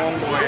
along the way.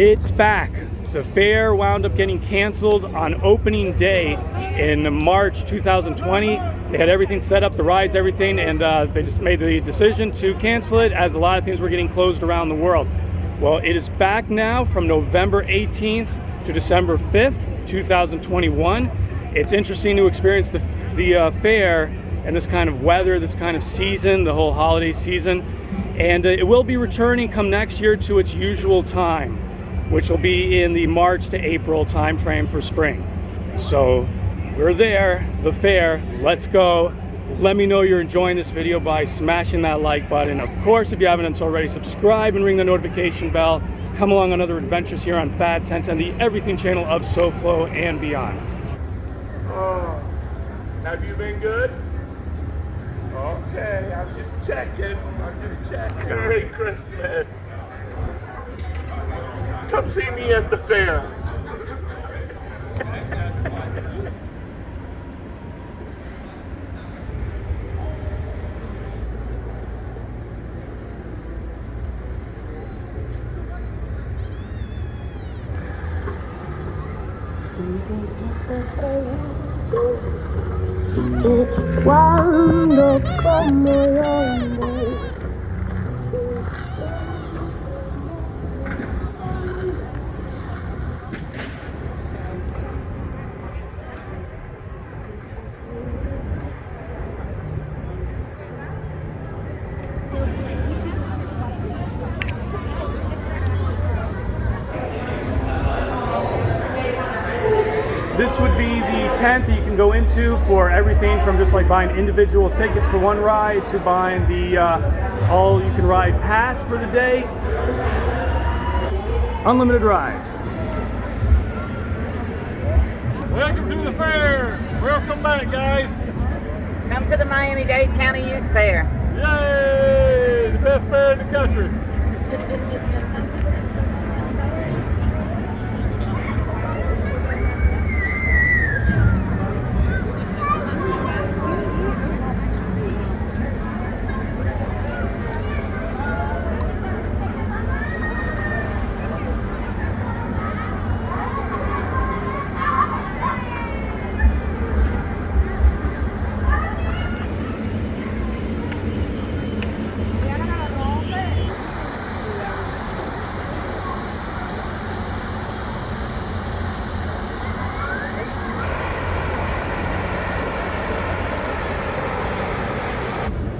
It's back. The fair wound up getting canceled on opening day in March 2020. They had everything set up, the rides, everything, and they just made the decision to cancel it as a lot of things were getting closed around the world. Well, it is back now from November 18th to December 5th, 2021. It's interesting to experience the fair and this kind of weather, this kind of season, the whole holiday season. And it will be returning come next year to its usual time, which will be in the March to April time frame for spring. So we're there, the fair, let's go. Let me know you're enjoying this video by smashing that like button. Of course, if you haven't already, subscribe and ring the notification bell. Come along on other adventures here on FAD 1010, the everything channel of SoFlo and beyond. Oh, have you been good? Okay, I'm just checking. Merry Christmas. Come see me at the fair. Cuando como yo. This would be the tent that you can go into for everything from just like buying individual tickets for one ride to buying the all-you-can-ride pass for the day. Unlimited rides. Welcome to the fair. Welcome back, guys. Come to the Miami-Dade County Youth Fair. Yay! The best fair in the country.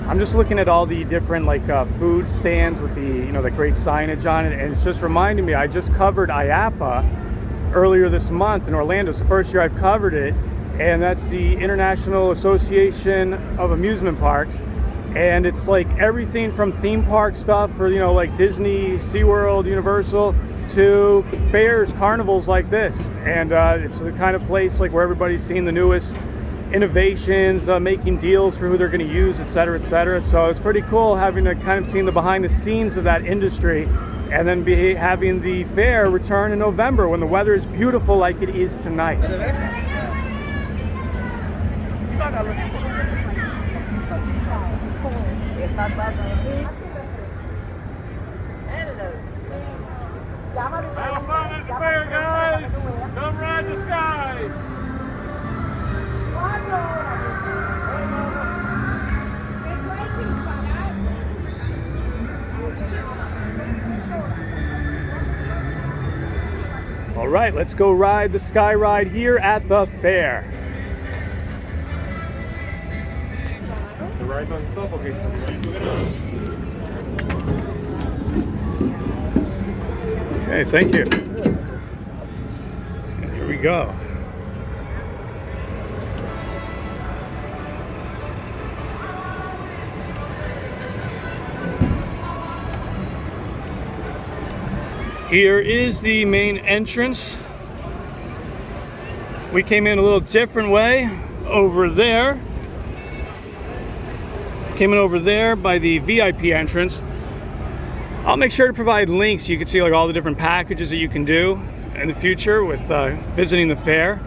I'm just looking at all the different like food stands with the the great signage on it, and it's just reminding me I just covered IAAPA earlier this month in Orlando. It's the first year I've covered it, and that's the International Association of Amusement Parks, and it's like everything from theme park stuff for like Disney, SeaWorld, Universal, to fairs, carnivals like this. And it's the kind of place like where everybody's seeing the newest innovations, making deals for who they're going to use, etc., etc. So it's pretty cool having to kind of see the behind the scenes of that industry, and then having the fair return in November when the weather is beautiful like it is tonight. Have fun at the fair, guys. Come ride the sky. All right, let's go ride the sky ride here at the fair. right on stop, okay. Okay, thank you. And here we go. Here is the main entrance. We came in a little different way over there. Came in over there by the VIP entrance. I'll make sure to provide links so you can see like all the different packages that you can do in the future with visiting the fair.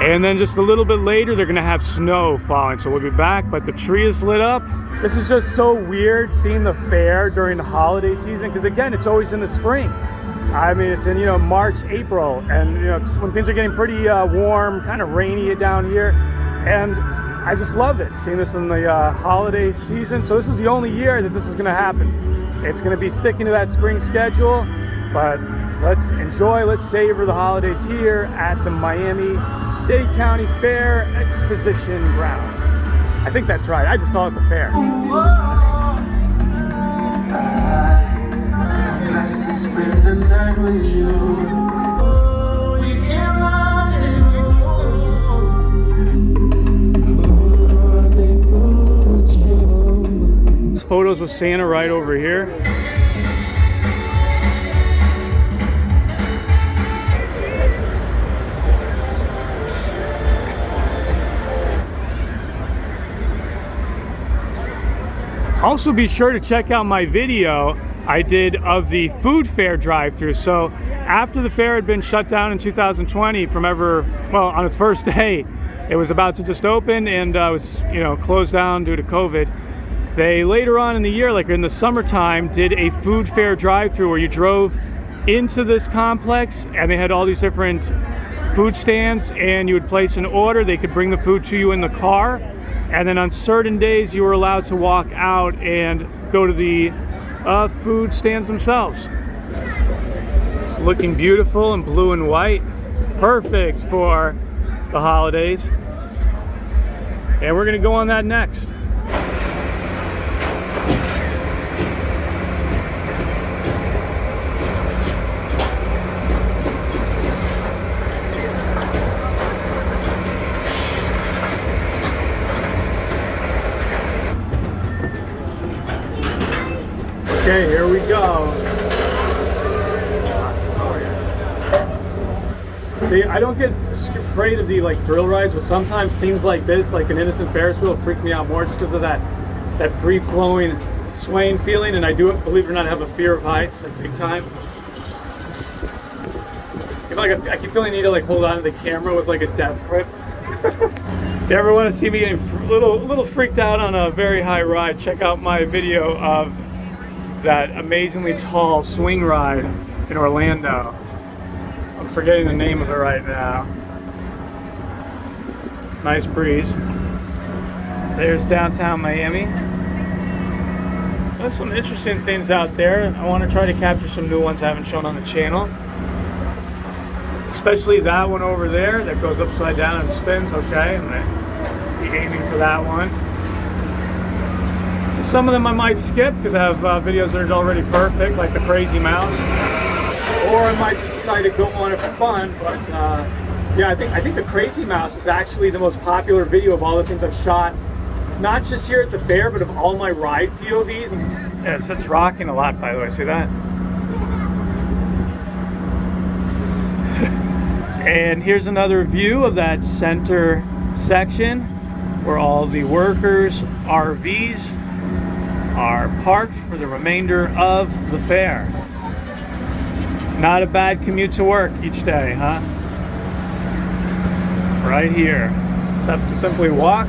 And then just a little bit later, they're gonna have snow falling, so we'll be back, but the tree is lit up. This is just so weird seeing the fair during the holiday season, because again, it's always in the spring. I mean, it's in, you know, March, April, and you know, it's when things are getting pretty warm, kind of rainy down here. And I just love it, seeing this in the holiday season. So this is the only year that this is gonna happen. It's gonna be sticking to that spring schedule, but let's enjoy, let's savor the holidays here at the Miami-Dade County Fair Exposition grounds. I think that's right, I just call it the fair. Spend the night with you. We can rendezvous. There's photos with Santa right over here. Also be sure to check out my video I did of the food fair drive-through. So after the fair had been shut down in 2020 from on its first day, it was about to just open and was, you know, closed down due to COVID. They later on in the year, like in the summertime, did a food fair drive-through where you drove into this complex and they had all these different food stands and you would place an order. They could bring the food to you in the car, and then on certain days you were allowed to walk out and go to the food stands themselves. It's looking beautiful in blue and white, perfect for the holidays. And we're gonna go on that next. Okay, here we go. See, I don't get afraid of the like thrill rides, but sometimes things like this, like an innocent Ferris wheel, freak me out more just because of that free-flowing, swaying feeling. And I do, believe it or not, have a fear of heights, like big time. I keep feeling I need to like hold on to the camera with like a death grip. If you ever want to see me getting a little freaked out on a very high ride, check out my video of that amazingly tall swing ride in Orlando. I'm forgetting the name of it right now. Nice breeze. There's downtown Miami. There's some interesting things out there. I want to try to capture some new ones I haven't shown on the channel. Especially that one over there that goes upside down and spins. Okay, I'm gonna be aiming for that one. Some of them I might skip because I have videos that are already perfect, like the Crazy Mouse. Or I might just decide to go on it for fun. But yeah, I think the Crazy Mouse is actually the most popular video of all the things I've shot, not just here at the fair, but of all my ride POVs. Yeah, it's rocking a lot, by the way. See that? And here's another view of that center section where all the workers' RVs are parked for the remainder of the fair. Not a bad commute to work each day, huh? Right here. Except to simply walk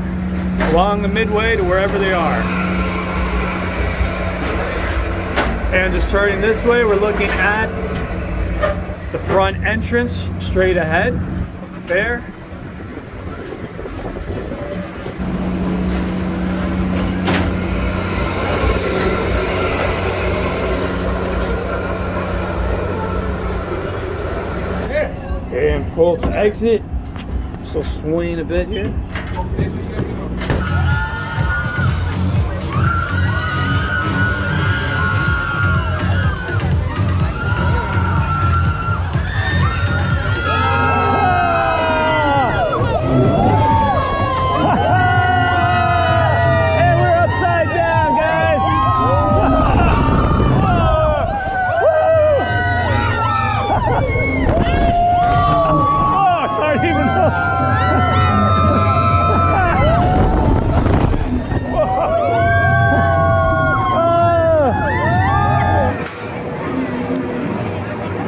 along the Midway to wherever they are. And just turning this way, we're looking at the front entrance straight ahead of the fair. And pull to exit. Still swaying a bit here.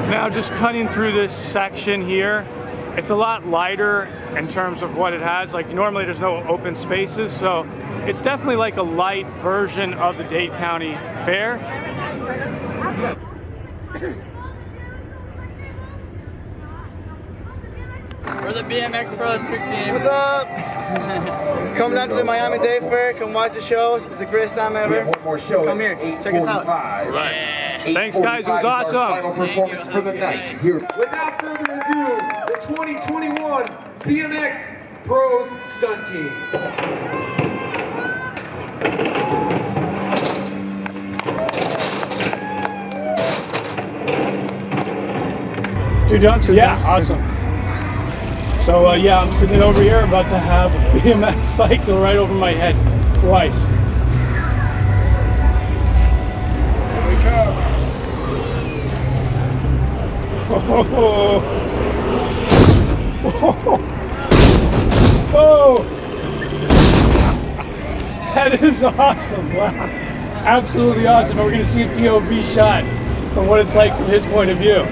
Now just cutting through this section here, it's a lot lighter in terms of what it has. Like normally there's no open spaces, so it's definitely like a light version of the Dade County Fair. We're the BMX Bros trick team. What's up? Come down to the Miami-Dade Fair, come watch the shows. It's the greatest time ever. One more show. Come here, check us out. Right. Thanks guys, it was awesome. Final performance for the night. Here. Without further ado, the 2021 BMX Bros Stunt Team. Two jumps? Yeah, awesome. So yeah, I'm sitting over here about to have a BMX bike go right over my head twice. Here we come. Oh. Whoa! That is awesome! Wow, absolutely awesome. We're going to see a POV shot from what it's like from his point of view.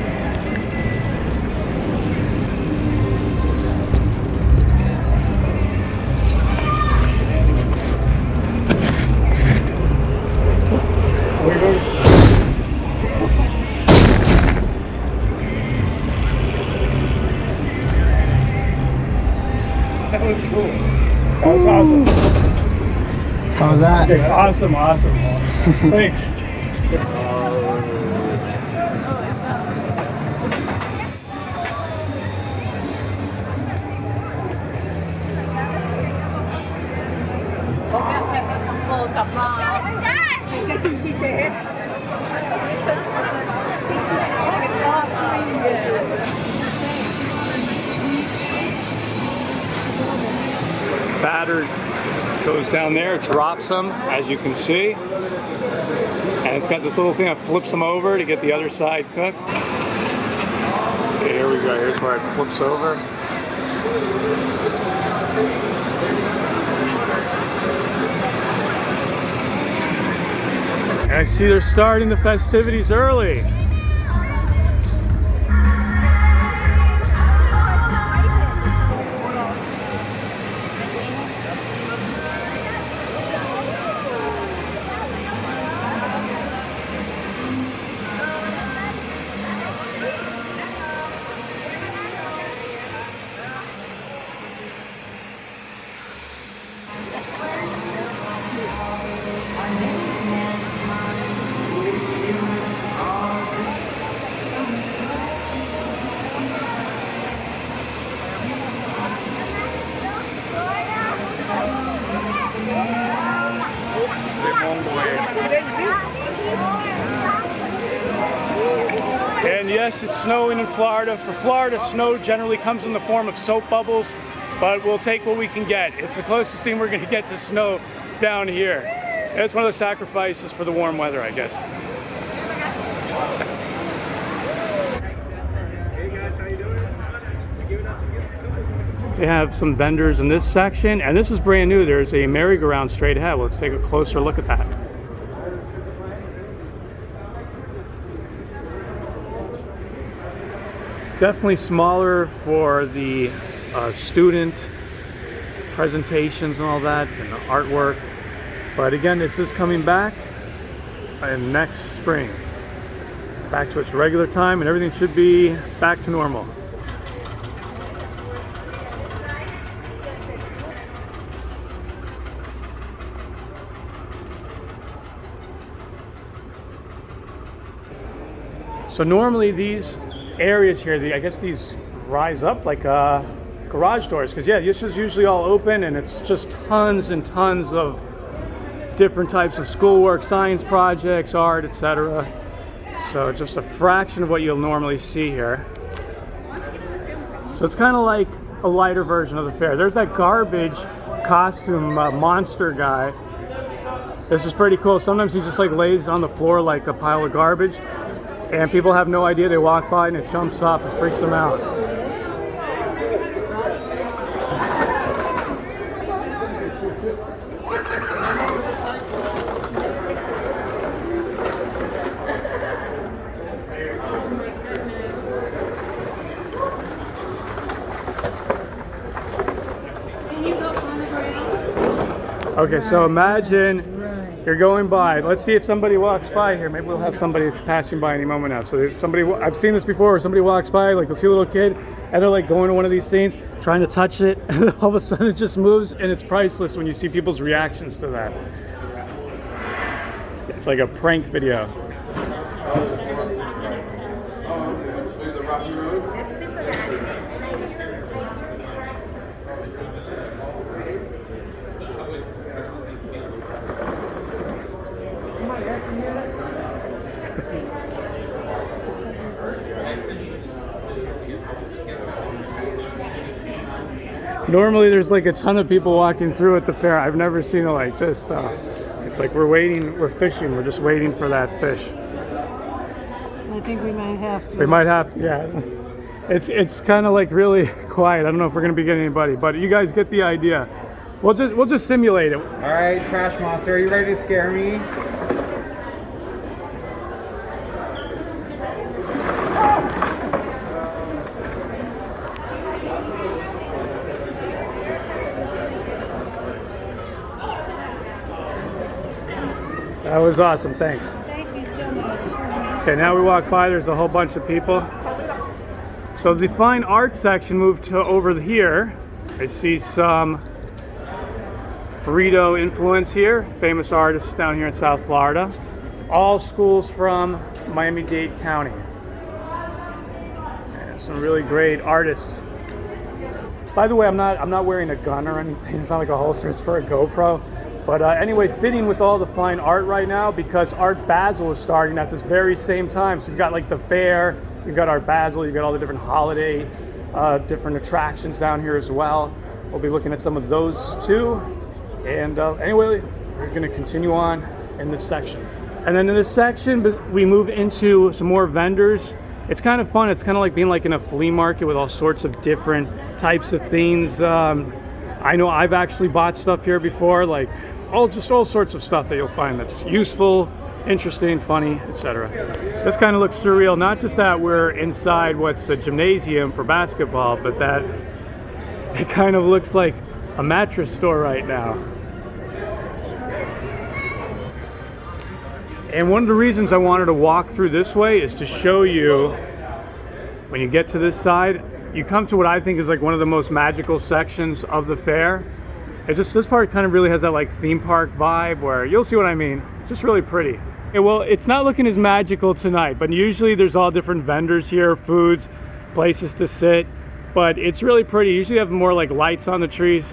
That was cool. That was awesome. How was that? Okay, awesome, awesome. Thanks. Batter goes down there, drops them, as you can see. And it's got this little thing that flips them over to get the other side cooked. Okay, here we go, here's where it flips over. And I see they're starting the festivities early. And yes, it's snowing in Florida. For Florida, snow generally comes in the form of soap bubbles, but we'll take what we can get. It's the closest thing we're going to get to snow down here. It's one of those sacrifices for the warm weather, I guess. Hey guys, how you doing? You're giving us some gifts for couples. They have some vendors in this section, and this is brand new. There's a merry-go-round straight ahead. Let's take a closer look at that. definitely smaller for the student presentations and all that, and the artwork. But again, this is coming back next spring, back to its regular time, and everything should be back to normal. So normally these areas here, I guess these rise up like garage doors, because yeah, this is usually all open, and it's just tons and tons of different types of schoolwork, science projects, art, etc. So just a fraction of what you'll normally see here. So it's kind of like a lighter version of the fair. There's that garbage costume monster guy. This is pretty cool. Sometimes he just like lays on the floor like a pile of garbage, and people have no idea. They walk by and it jumps up and freaks them out. Okay, so imagine you're going by. Let's see if somebody walks by here. Maybe we'll have somebody passing by any moment now. So if somebody, I've seen this before, where somebody walks by, like you'll see a little kid, and they're like going to one of these things, trying to touch it, and all of a sudden it just moves, and it's priceless when you see people's reactions to that. It's like a prank video. Normally there's like a ton of people walking through at the fair. I've never seen it like this. So it's like we're waiting, we're fishing, we're just waiting for that fish. I think we might have to. We might have to, yeah. It's kind of like really quiet. I don't know if we're gonna be getting anybody, but you guys get the idea. We'll just simulate it. All right, Trash Monster, are you ready to scare me? That was awesome, thanks. Thank you so much. Okay, now we walk by, there's a whole bunch of people. So the fine art section moved to over here. I see some burrito influence here, famous artists down here in South Florida. All schools from Miami-Dade County. And some really great artists. By the way, I'm not wearing a gun or anything. It's not like a holster, it's for a GoPro. But anyway, fitting with all the fine art right now, because Art Basel is starting at this very same time. So you've got like the fair, you've got Art Basel, you've got all the different holiday, different attractions down here as well. We'll be looking at some of those too. And anyway, we're gonna continue on in this section. And then in this section, we move into some more vendors. It's kind of fun. It's kind of like being like in a flea market with all sorts of different types of things. I know I've actually bought stuff here before, like all sorts of stuff that you'll find that's useful, interesting, funny, etc. This kind of looks surreal, not just that we're inside what's a gymnasium for basketball, but that it kind of looks like a mattress store right now. And one of the reasons I wanted to walk through this way is to show you, when you get to this side, you come to what I think is like one of the most magical sections of the fair. This part kind of really has that like theme park vibe, where you'll see what I mean. Just really pretty. Okay, well, it's not looking as magical tonight, but usually there's all different vendors here, foods, places to sit, but it's really pretty. Usually have more like lights on the trees.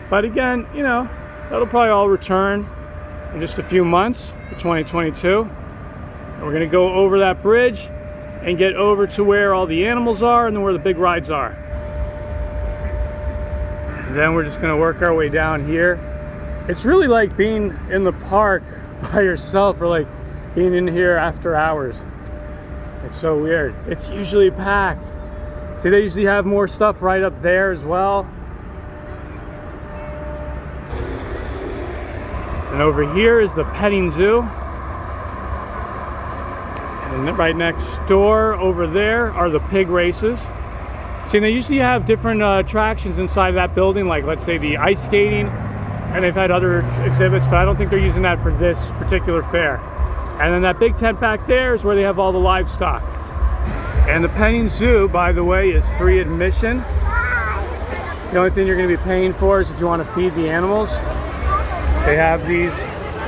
But again, you know, that'll probably all return in just a few months for 2022. And we're gonna go over that bridge and get over to where all the animals are and then where the big rides are. And then we're just gonna work our way down here. It's really like being in the park by yourself, or like being in here after hours. It's so weird. It's usually packed. See, they usually have more stuff right up there as well. And over here is the petting zoo. And And right next door over there are the pig races. See, they usually have different attractions inside of that building, like let's say the ice skating, and they've had other exhibits, but I don't think they're using that for this particular fair. And then that big tent back there is where they have all the livestock. And the petting zoo, by the way, is free admission. The only thing you're going to be paying for is if you want to feed the animals. They have these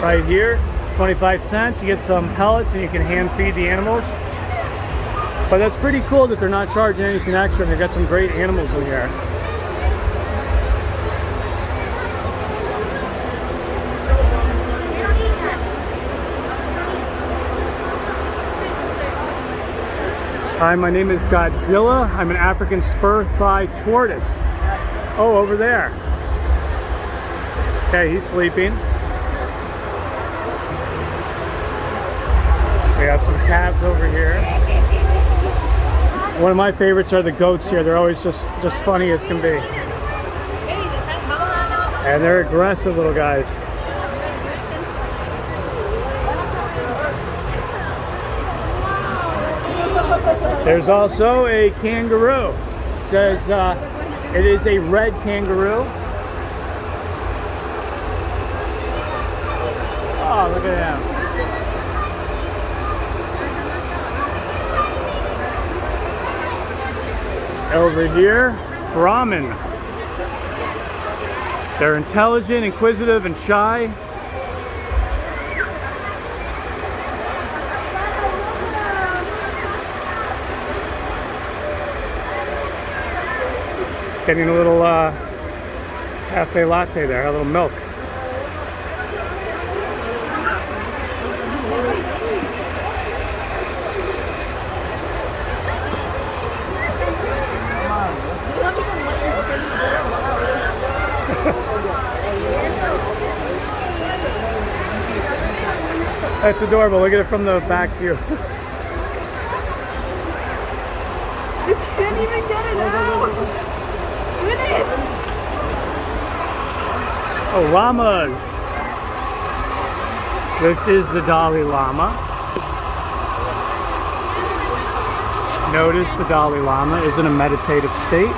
right here, 25 cents. You get some pellets and you can hand feed the animals. But that's pretty cool that they're not charging anything extra, and they've got some great animals in here. Hi, my name is Godzilla. I'm an African spur thigh tortoise. Oh, over there. Okay, he's sleeping. We have some calves over here. One of my favorites are the goats here. They're always just funny as can be. And they're aggressive little guys. There's also a kangaroo. It says it is a red kangaroo. Oh, look at him. Over here, Brahmin. They're intelligent, inquisitive, and shy. Getting a little cafe latte there, a little milk. That's adorable. Look at it from the back view. You can't even get it out. Get it. Oh, llamas. This is the Dalai Lama. Notice the Dalai Lama is in a meditative state.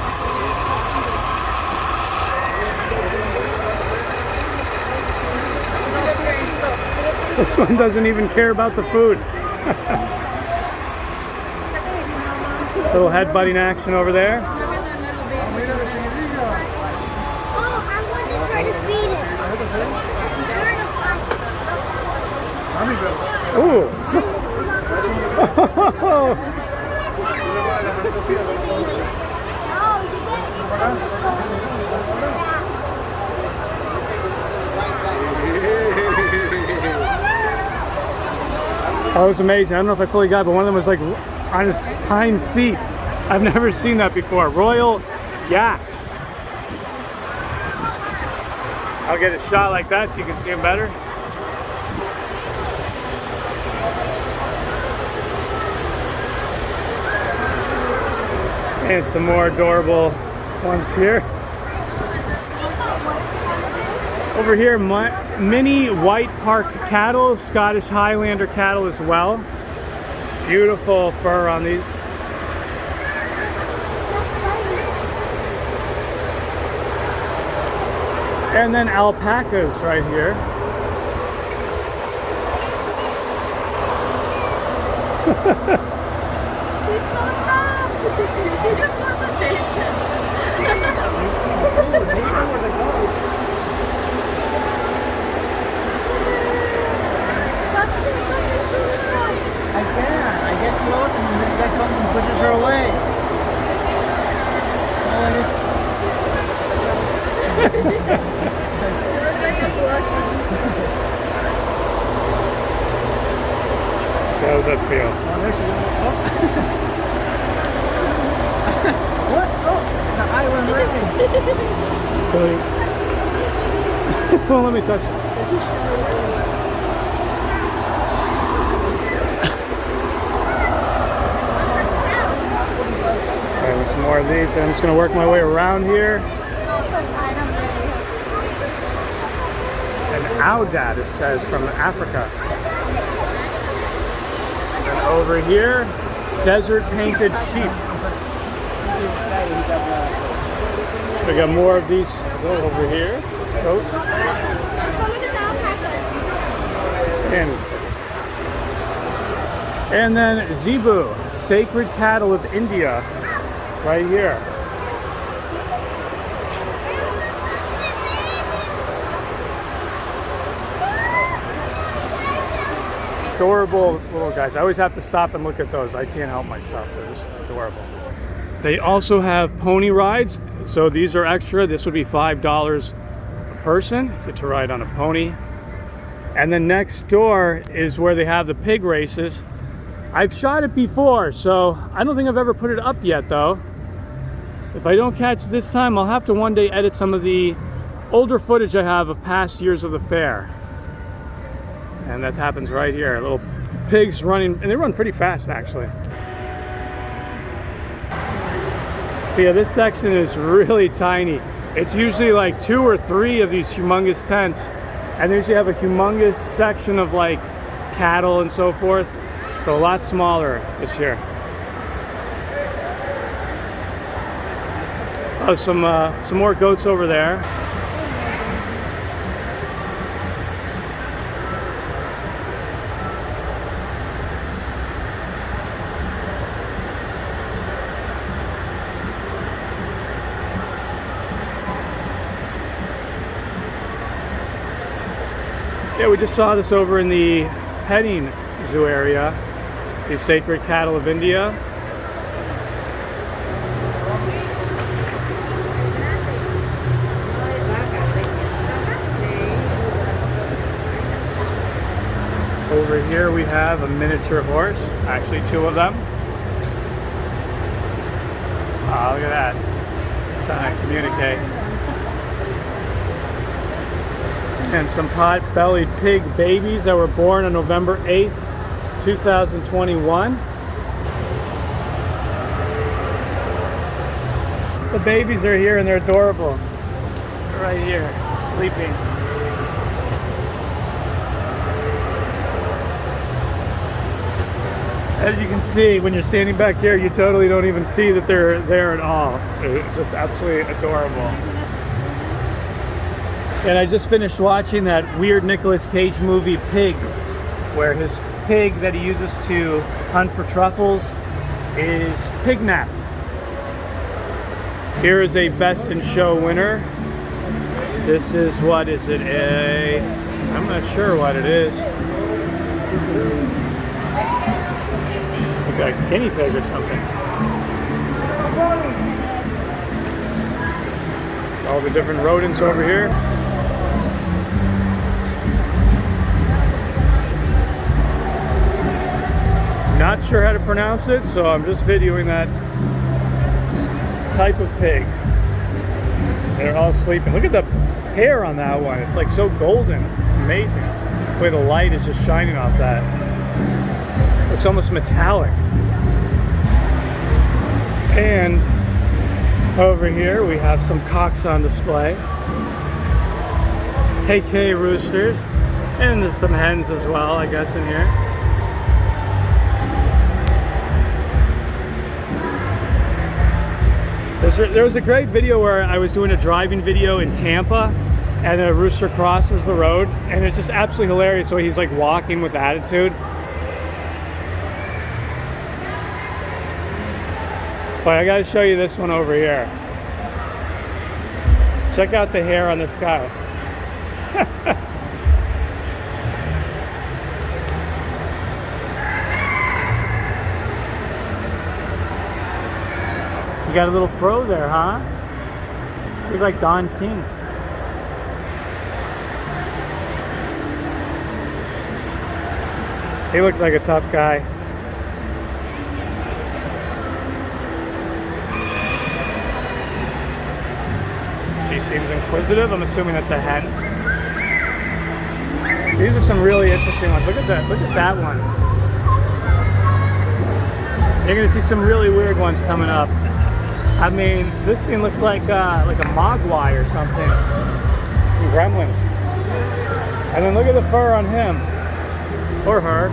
This one doesn't even care about the food. Little headbutting action over there. Oh, I want to try to feed it. Ooh. That was amazing. I don't know if I fully got it, but one of them was like on his hind feet. I've never seen that before. Royal yaks. I'll get a shot like that so you can see him better. And some more adorable ones here. Over here, mini white park cattle, Scottish Highlander cattle as well. Beautiful fur on these. And then alpacas right here. She's so soft. She just wants attention. I can. I get close and this guy comes and pushes her away. She looks like a blushing. So how does that feel? Oh, there she goes. Oh. What? Oh, the eye went right in. Well, let me touch it. Alright, some more of these. I'm just going to work my way around here. An Aoudad, it says, from Africa. An Over here, desert painted sheep. We got more of these over here. Goats. And then zebu, sacred cattle of India, right here. Adorable little guys. I always have to stop and look at those. I can't help myself. They're just adorable. They also have pony rides. So these are extra. This would be $5 a person. Get to ride on a pony. And then next door is where they have the pig races. I've shot it before, so I don't think I've ever put it up yet though. If I don't catch it this time, I'll have to one day edit some of the older footage I have of past years of the fair. And that happens right here. Little pigs running, and they run pretty fast actually. So yeah, this section is really tiny. It's usually like 2 or 3 of these humongous tents, and they usually have a humongous section of like cattle and so forth. So a lot smaller this year. Oh, some more goats over there. Yeah, we just saw this over in the petting zoo area, the sacred cattle of India. Over here we have a miniature horse, actually 2 of them. Oh, look at that. That's how I communicate. And some pot-bellied pig babies that were born on November 8th, 2021. The babies are here and they're adorable. They're right here, sleeping. As you can see, when you're standing back here, you totally don't even see that they're there at all. They're just absolutely adorable. And I just finished watching that weird Nicolas Cage movie, Pig, where his pig that he uses to hunt for truffles is pignapped. Here is a Best in Show winner. This is, what is it, I'm not sure what it is. Like a guinea pig or something. All the different rodents over here. Not sure how to pronounce it, so I'm just videoing that type of pig. They're all sleeping. Look at the hair on that one. It's like so golden. It's amazing. The way the light is just shining off that. Looks almost metallic. And over here we have some cocks on display. KK roosters. And there's some hens as well, I guess, in here. There was a great video where I was doing a driving video in Tampa and a rooster crosses the road and it's just absolutely hilarious. So he's like walking with attitude. But I gotta show you this one over here. Check out the hair on this guy. You got a little fro there, huh? You're like Don King. He looks like a tough guy. She seems inquisitive. I'm assuming that's a hen. These are some really interesting ones. Look at that. Look at that one. You're gonna see some really weird ones coming up. I mean, this thing looks like a mogwai or something. Some gremlins. And then look at the fur on him. Or her.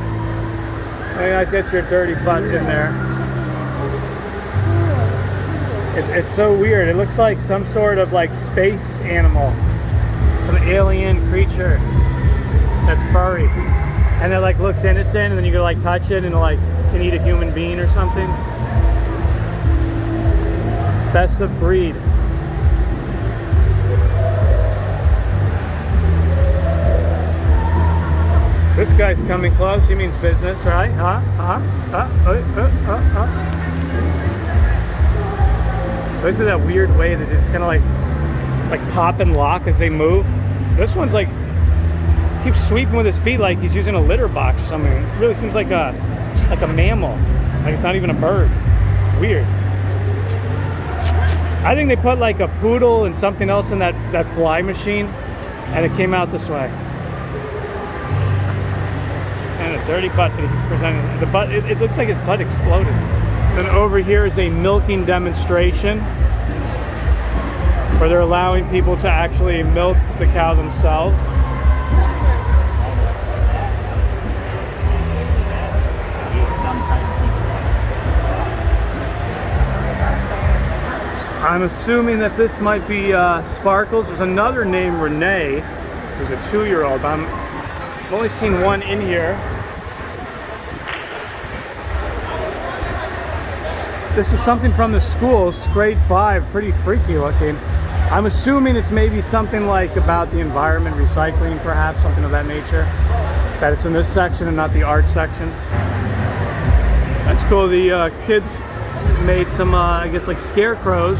Maybe I get your dirty butt in there. It's so weird. It looks like some sort of like space animal, some alien creature that's furry, and it like looks innocent, and then you go like touch it, and it like can eat a human being or something. Best of breed. This guy's coming close. He means business, right? Those are that weird way that it's kind of like pop and lock as they move. This one's like keeps sweeping with his feet like he's using a litter box or something. It really seems like a mammal. Like it's not even a bird. Weird. I think they put like a poodle and something else in that fly machine, and it came out this way. And a dirty butt that he's presenting. The butt, it looks like his butt exploded. Then over here is a milking demonstration where they're allowing people to actually milk the cow themselves. I'm assuming that this might be Sparkles. There's another named Renee, who's a 2-year-old. I've only seen one in here. This is something from the school. It's grade 5, pretty freaky looking. I'm assuming it's maybe something like about the environment, recycling perhaps, something of that nature. That it's in this section and not the art section. That's cool. The kids made some, I guess, like scarecrows.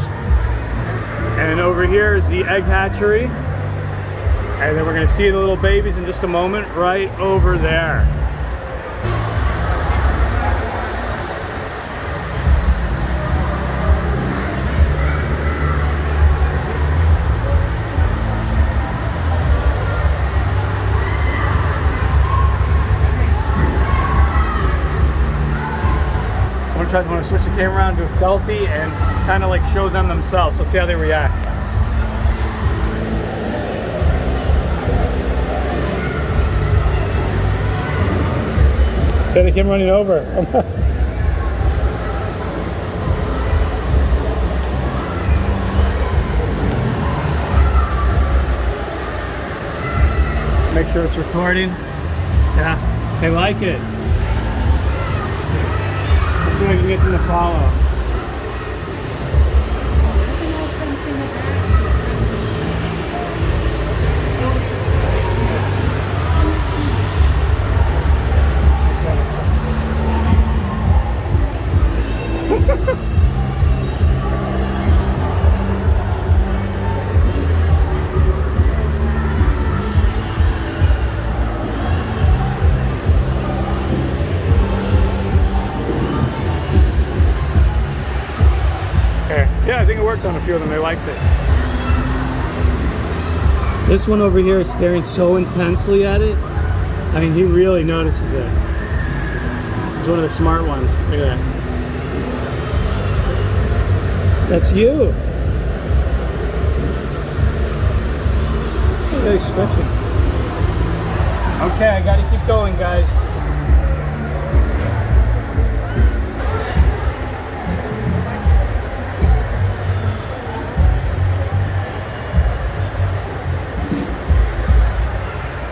And over here is the egg hatchery. And then we're going to see the little babies in just a moment, right over there. I want to switch the camera around, do a selfie, and kind of like show them themselves. Let's see how they react. Okay, they came running over. Make sure it's recording. Yeah, they like it. See if I can get them to follow. Yeah, I think it worked on a few of them. They liked it. This one over here is staring so intensely at it. I mean, he really notices it. He's one of the smart ones. Look at that. That's you. Look at he's stretching. Okay, I gotta keep going, guys.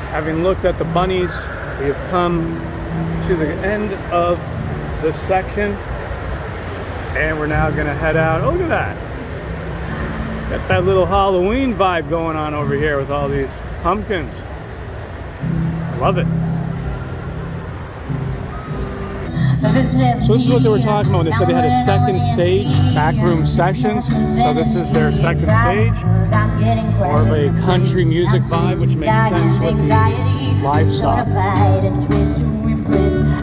Having looked at the bunnies, we have come to the end of this section, and we're now going to head out. Oh, look at that. Got that little Halloween vibe going on over here with all these pumpkins. Love it. So this is what they were talking about. They said they had a second stage, backroom sessions. So this is their second stage. More of a country music vibe, which makes sense with the livestock.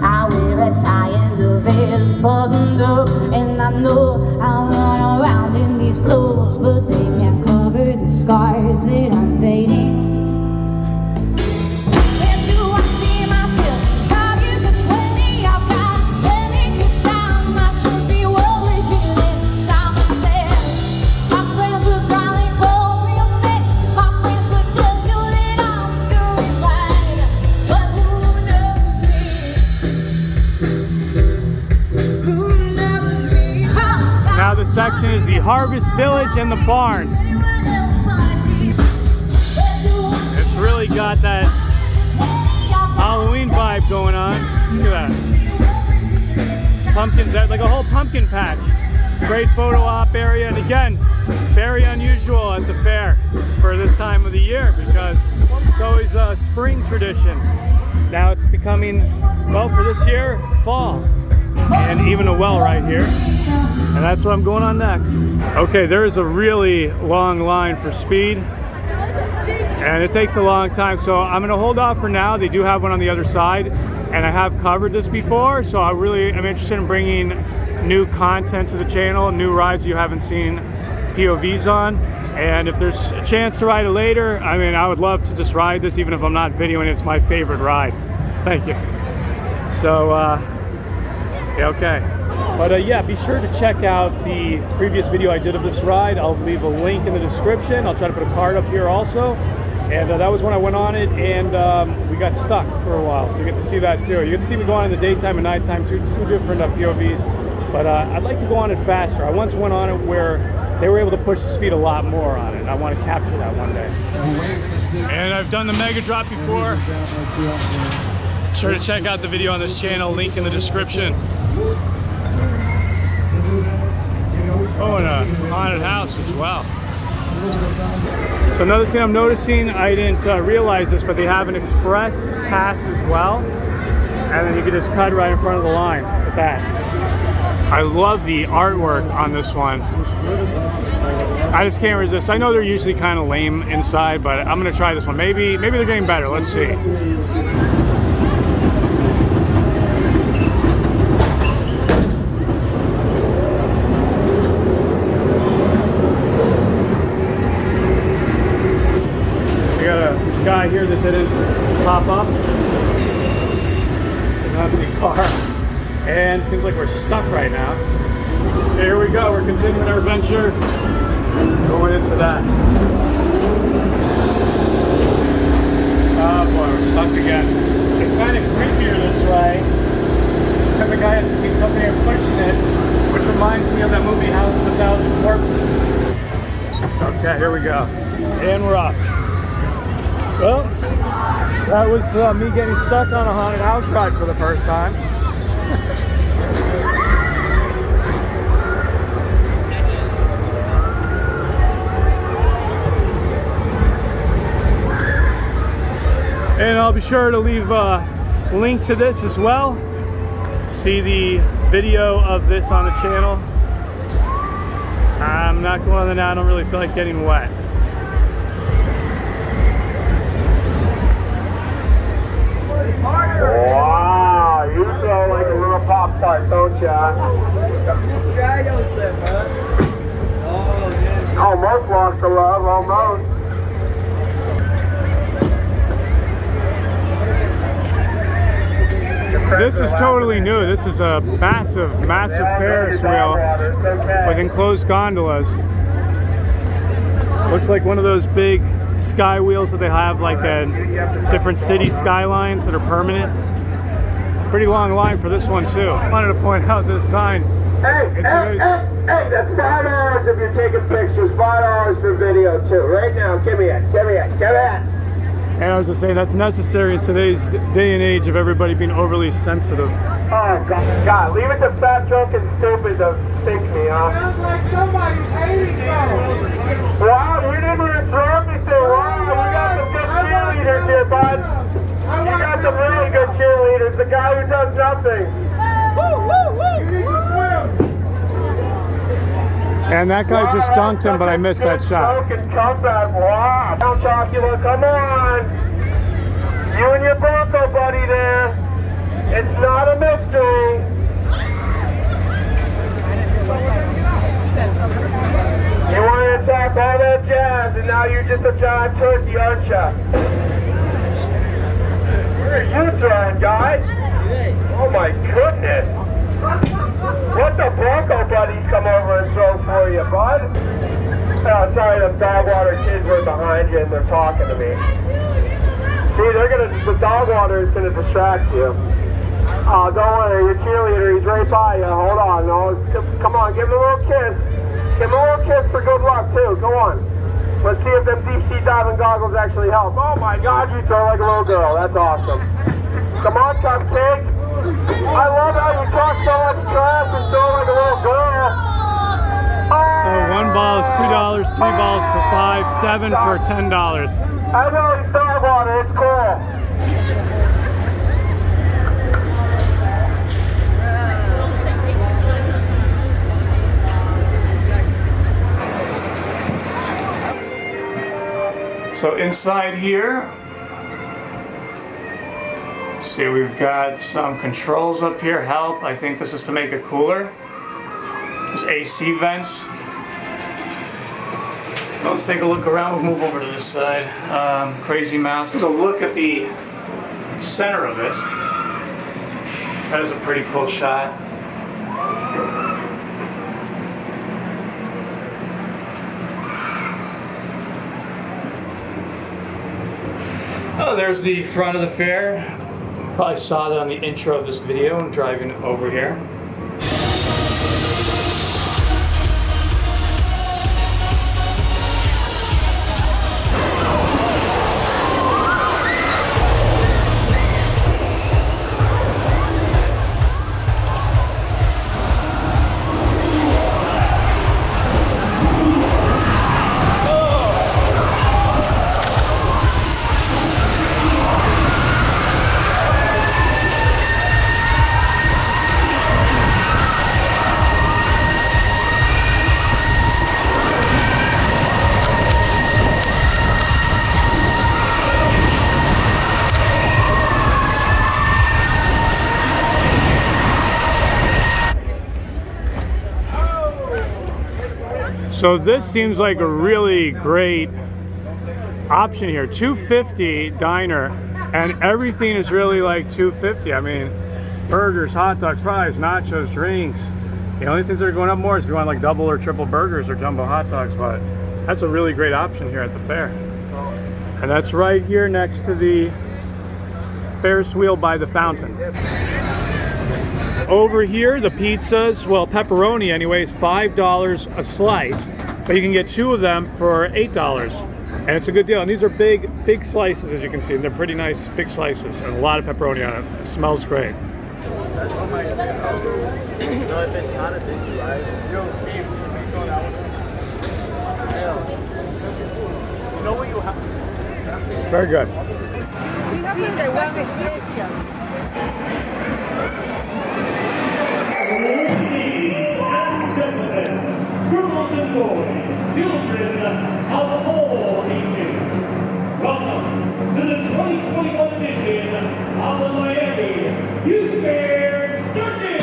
I wear a tie and a vest buttoned up, and I know I run around in these clothes, but they can't cover the scars that I'm facing. the Harvest Village and the barn. It's really got that Halloween vibe going on. Look at that. Pumpkins, like a whole pumpkin patch. Great photo op area, and again, very unusual at the fair for this time of the year because it's always a spring tradition. Now it's becoming, well, for this year, fall. And even a well right here. And that's what I'm going on next. Okay, there's a really long line for speed. And it takes a long time, so I'm gonna hold off for now. They do have one on the other side, and I have covered this before, so I really am interested in bringing new content to the channel, new rides you haven't seen POVs on. And if there's a chance to ride it later, I mean, I would love to just ride this, even if I'm not videoing it. It's my favorite ride. Thank you. So, yeah, okay. But yeah, be sure to check out the previous video I did of this ride. I'll leave a link in the description. I'll try to put a card up here also. And that was when I went on it, and we got stuck for a while. So you get to see that too. You get to see me go on in the daytime and nighttime too, two different POVs. But I'd like to go on it faster. I once went on it where they were able to push the speed a lot more on it. I want to capture that one day. And I've done the mega drop before. Be sure to check out the video on this channel, link in the description. Oh, and a haunted house as well. So another thing I'm noticing, I didn't realize this, but they have an express pass as well. And then you can just cut right in front of the line with that. I love the artwork on this one. I just can't resist. I know they're usually kind of lame inside, but I'm gonna try this one. Maybe they're getting better. Let's see. We got a guy here that didn't pop up. There's not the car. And it seems like we're stuck right now. Here we go, we're continuing our adventure. Going into that. Oh boy, we're stuck again. It's kind of creepier this way. This time the guy has to keep coming here pushing it, which reminds me of that movie House of a Thousand Corpses. Okay, here we go. And we're off. Well, that was me getting stuck on a haunted house ride for the first time. And I'll be sure to leave a link to this as well. See the video of this on the channel. I'm not going on the now, I don't really feel like getting wet. Wow, you feel like a little Pop-Tart, don't ya? Try yourself, man. Oh, man. Almost lost the love, almost. This is totally new. This is a massive Ferris wheel with enclosed gondolas. Looks like one of those big sky wheels that they have like at different city skylines that are permanent. Pretty long line for this one too. I wanted to point out this sign. Hey, that's $5 if you're taking pictures, $5 for video too. Right now, give me it. And I was just saying that's necessary in today's day and age of everybody being overly sensitive. Oh, God, leave it to fat, drunk, and stupid to sink me, huh? Sounds like somebody's hating you. Wow, you didn't even throw anything. Wow, you got some good cheerleaders here, bud. You got some really good cheerleaders. The guy who does nothing. You need to swim. And that guy just dunked him, but I missed that shot. Comeback. Wow. Now, Chocula, come on. You and your Bronco buddy there. It's not a mystery. You want to attack all that jazz, and now you're just a giant turkey, aren't you? Where are you trying, guys? Oh my goodness. What the Bronco buddies come over and throw for you, bud? Oh, sorry, the dog water kids were behind you and they're talking to me. See, the dog water is gonna distract you. Oh, don't worry, your cheerleader, he's right by you. Hold on, no, come on, give him a little kiss. Give him a little kiss for good luck, too. Go on. Let's see if them deep sea diving goggles actually help. Oh my God, you throw like a little girl. That's awesome. Come on, Cupcake. I love how you talk so much trash and throw like a little girl. So one ball is $2, 3 balls for $5, 7 for $10. I know he's dog water. It's cool. So inside here, let's see, we've got some controls up here. Help, I think this is to make it cooler. There's AC vents. Let's take a look around. We'll move over to this side. Crazy mouse. Let's look at the center of it. That is a pretty cool shot. Oh, there's the front of the fair. Probably saw that on the intro of this video. I'm driving over here. So this seems like a really great option here. $2.50 diner, and everything is really like $2.50. I mean, burgers, hot dogs, fries, nachos, drinks. The only things that are going up more is if you want like double or triple burgers or jumbo hot dogs, but that's a really great option here at the fair. And that's right here next to the Ferris wheel by the fountain. Over here, the pizzas, well, pepperoni anyway, is $5 a slice, but you can get 2 of them for $8, and it's a good deal. And these are big slices, as you can see. They're pretty nice, big slices, and a lot of pepperoni on it. It smells great. Very good. Ladies and gentlemen, girls and boys, children of all ages, welcome to the 2021 edition of the Miami Youth Fair Circuit!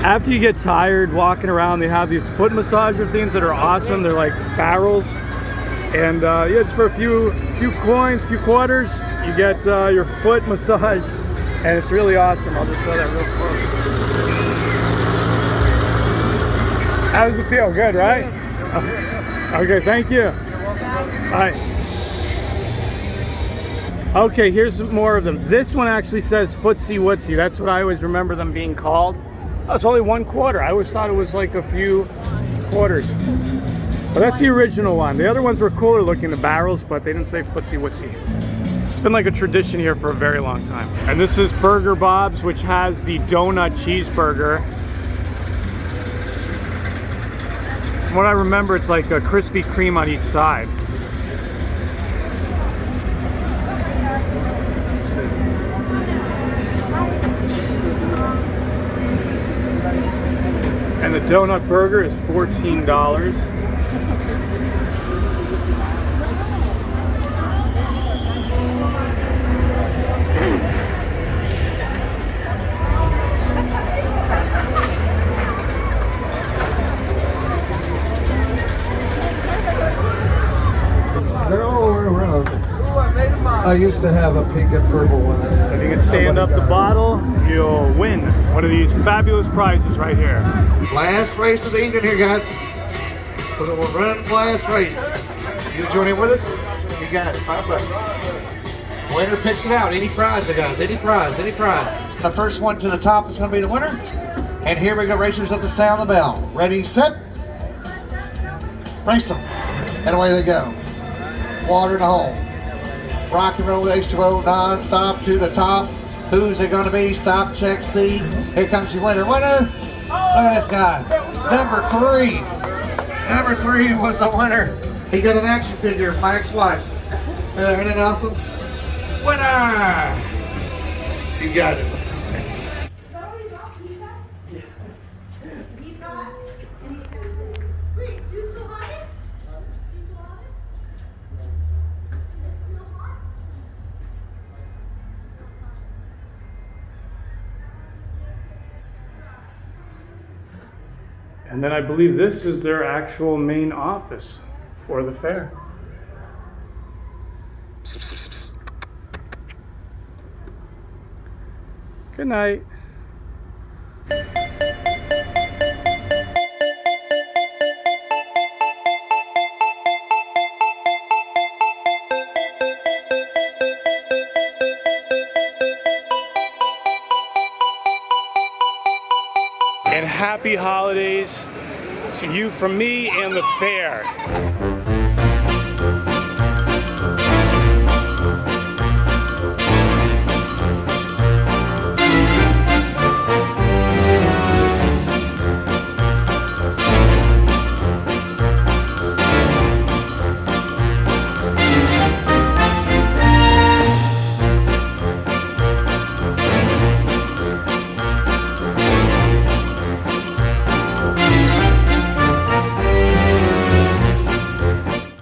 After you get tired walking around, they have these foot massager things that are awesome. They're like barrels, and yeah, just for a few coins, few quarters, you get your foot massaged, and it's really awesome. I'll just show that real close. How does it feel? Good, right? Okay, thank you. All right. Okay, here's more of them. This one actually says Footsie Wootsy. That's what I always remember them being called. Oh, it's only 1 quarter. I always thought it was like a few quarters. But that's the original one. The other ones were cooler looking, the barrels, but they didn't say Footsie Wootsy. It's been like a tradition here for a very long time. And this is Burger Bob's, which has the donut cheeseburger. From what I remember, it's like a Krispy Kreme on each side. And the donut burger is $14. They're all around. I used to have a pink and purple one. If you can stand up the bottle, you'll win one of these fabulous prizes right here. Last race of the evening here, guys. We're gonna run last race. You join in with us? You got it, $5. Winner picks it out. Any prize, guys. Any prize, any prize. The first one to the top is gonna be the winner. And here we go, racers at the sound of the bell. Ready, set, race them. And away they go. Water in the hole. Rock and roll with H2O non-stop to the top. Who's it gonna be? Stop, check, see. Here comes your winner. Winner! Look at this guy. Number 3. Number 3 was the winner. He got an action figure, my ex-wife. Isn't it awesome? Winner! You got it. And then I believe this is their actual main office for the fair. Psst, psst, psst. Good night. And happy holidays to you from me and the fair.